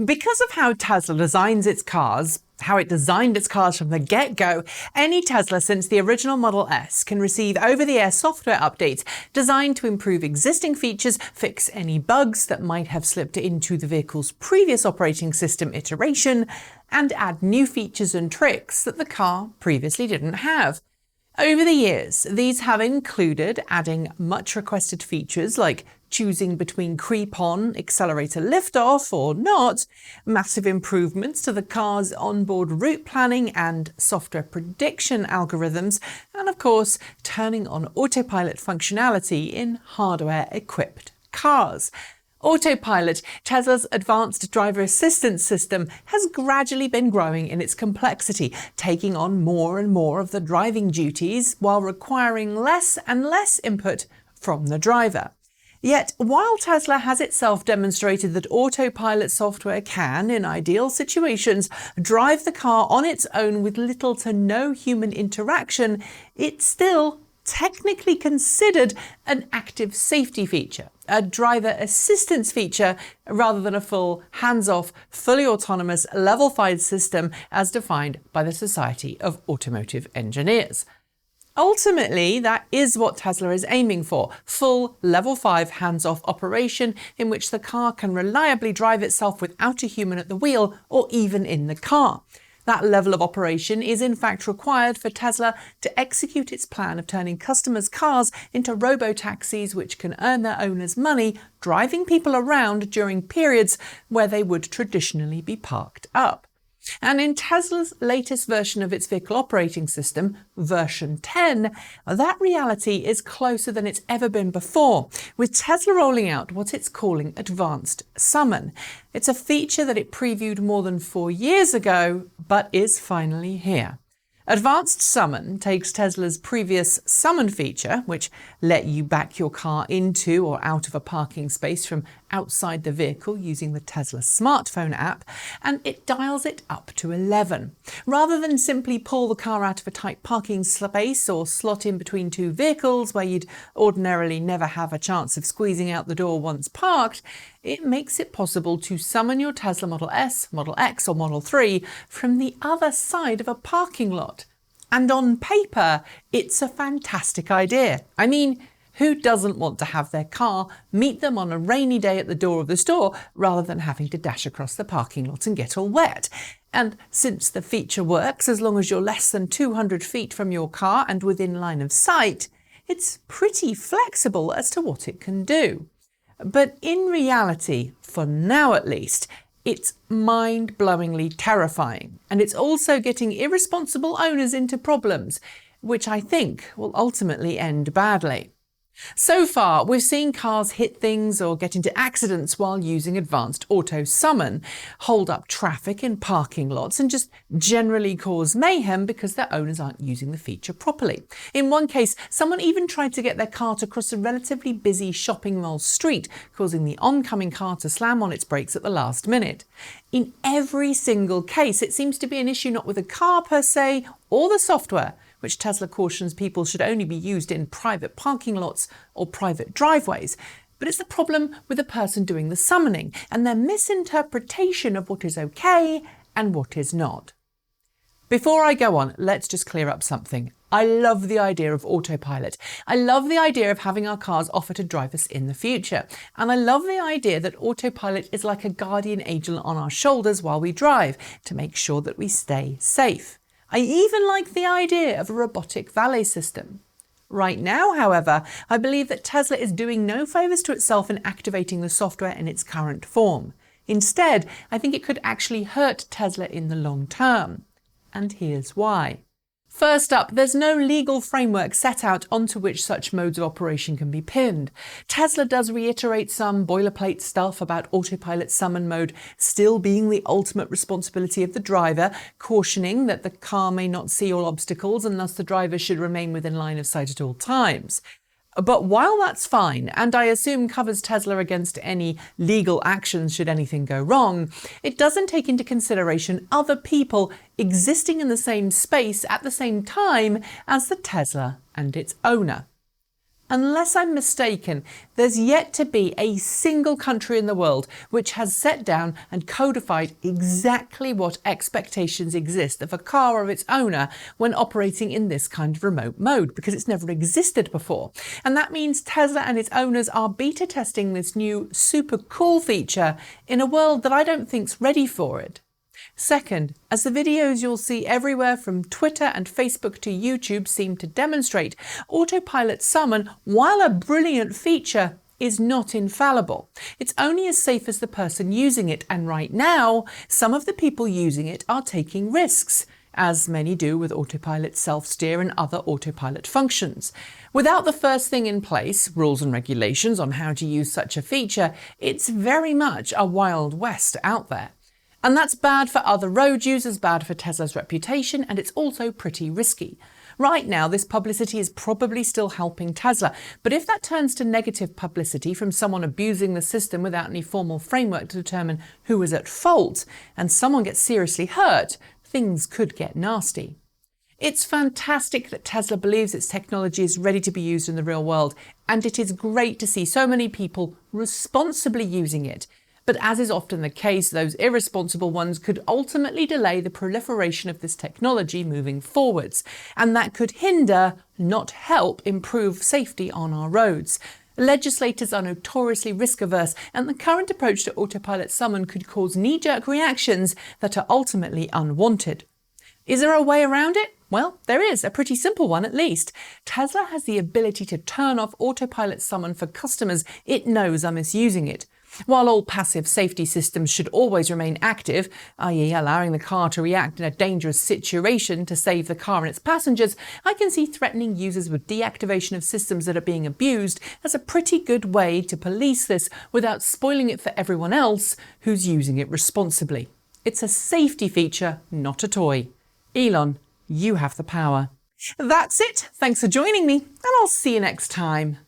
Because of how Tesla designs its cars, how it designed its cars from the get-go, any Tesla since the original Model S can receive over-the-air software updates designed to improve existing features, fix any bugs that might have slipped into the vehicle's previous operating system iteration, and add new features and tricks that the car previously didn't have. Over the years, these have included adding much requested features like choosing between creep-on, accelerator lift-off or not, massive improvements to the car's onboard route planning and software prediction algorithms, and of course, turning on autopilot functionality in hardware-equipped cars. Autopilot, Tesla's advanced driver assistance system, has gradually been growing in its complexity, taking on more and more of the driving duties while requiring less and less input from the driver. Yet, while Tesla has itself demonstrated that autopilot software can, in ideal situations, drive the car on its own with little to no human interaction, it's still technically considered an active safety feature, a driver assistance feature, rather than a full, hands-off, fully autonomous, Level 5 system as defined by the Society of Automotive Engineers. Ultimately, that is what Tesla is aiming for, full Level 5 hands-off operation in which the car can reliably drive itself without a human at the wheel or even in the car. That level of operation is in fact required for Tesla to execute its plan of turning customers' cars into robo-taxis which can earn their owners money, driving people around during periods where they would traditionally be parked up. And in Tesla's latest version of its vehicle operating system, version 10, that reality is closer than it's ever been before, with Tesla rolling out what it's calling Advanced Summon. It's a feature that it previewed more than 4 years ago, but is finally here. Advanced Summon takes Tesla's previous Summon feature, which let you back your car into or out of a parking space from outside the vehicle using the Tesla smartphone app, and it dials it up to 11. Rather than simply pull the car out of a tight parking space or slot in between two vehicles where you'd ordinarily never have a chance of squeezing out the door once parked, it makes it possible to summon your Tesla Model S, Model X or Model 3 from the other side of a parking lot. And on paper, it's a fantastic idea. I mean, who doesn't want to have their car meet them on a rainy day at the door of the store rather than having to dash across the parking lot and get all wet? And since the feature works as long as you're less than 200 feet from your car and within line of sight, it's pretty flexible as to what it can do. But in reality, for now at least, it's mind-blowingly terrifying, and it's also getting irresponsible owners into problems, which I think will ultimately end badly. So far, we've seen cars hit things or get into accidents while using Advanced Auto Summon, hold up traffic in parking lots, and just generally cause mayhem because their owners aren't using the feature properly. In one case, someone even tried to get their car to cross a relatively busy shopping mall street, causing the oncoming car to slam on its brakes at the last minute. In every single case, it seems to be an issue not with the car per se or the software, which Tesla cautions people should only be used in private parking lots or private driveways, but it's the problem with the person doing the summoning and their misinterpretation of what is okay and what is not. Before I go on, let's just clear up something. I love the idea of autopilot. I love the idea of having our cars offer to drive us in the future. And I love the idea that autopilot is like a guardian angel on our shoulders while we drive to make sure that we stay safe. I even like the idea of a robotic valet system. Right now, however, I believe that Tesla is doing no favours to itself in activating the software in its current form. Instead, I think it could actually hurt Tesla in the long term. And here's why. First up, there's no legal framework set out onto which such modes of operation can be pinned. Tesla does reiterate some boilerplate stuff about autopilot summon mode still being the ultimate responsibility of the driver, cautioning that the car may not see all obstacles and thus the driver should remain within line of sight at all times. But while that's fine, and I assume covers Tesla against any legal actions should anything go wrong, it doesn't take into consideration other people existing in the same space at the same time as the Tesla and its owner. Unless I'm mistaken, there's yet to be a single country in the world which has set down and codified exactly what expectations exist of a car or its owner when operating in this kind of remote mode, because it's never existed before. And that means Tesla and its owners are beta testing this new super cool feature in a world that I don't think's ready for it. Second, as the videos you'll see everywhere from Twitter and Facebook to YouTube seem to demonstrate, Autopilot Summon, while a brilliant feature, is not infallible. It's only as safe as the person using it, and right now, some of the people using it are taking risks, as many do with Autopilot self-steer and other autopilot functions. Without the first thing in place, rules and regulations on how to use such a feature, it's very much a Wild West out there. And that's bad for other road users, bad for Tesla's reputation, and it's also pretty risky. Right now, this publicity is probably still helping Tesla, but if that turns to negative publicity from someone abusing the system without any formal framework to determine who is at fault, and someone gets seriously hurt, things could get nasty. It's fantastic that Tesla believes its technology is ready to be used in the real world, and it is great to see so many people responsibly using it. But as is often the case, those irresponsible ones could ultimately delay the proliferation of this technology moving forwards, and that could hinder, not help, improve safety on our roads. Legislators are notoriously risk-averse, and the current approach to Autopilot Summon could cause knee-jerk reactions that are ultimately unwanted. Is there a way around it? Well, there is, a pretty simple one at least. Tesla has the ability to turn off Autopilot Summon for customers it knows are misusing it. While all passive safety systems should always remain active, i.e. allowing the car to react in a dangerous situation to save the car and its passengers, I can see threatening users with deactivation of systems that are being abused as a pretty good way to police this without spoiling it for everyone else who's using it responsibly. It's a safety feature, not a toy. Elon, you have the power. That's it. Thanks for joining me, and I'll see you next time.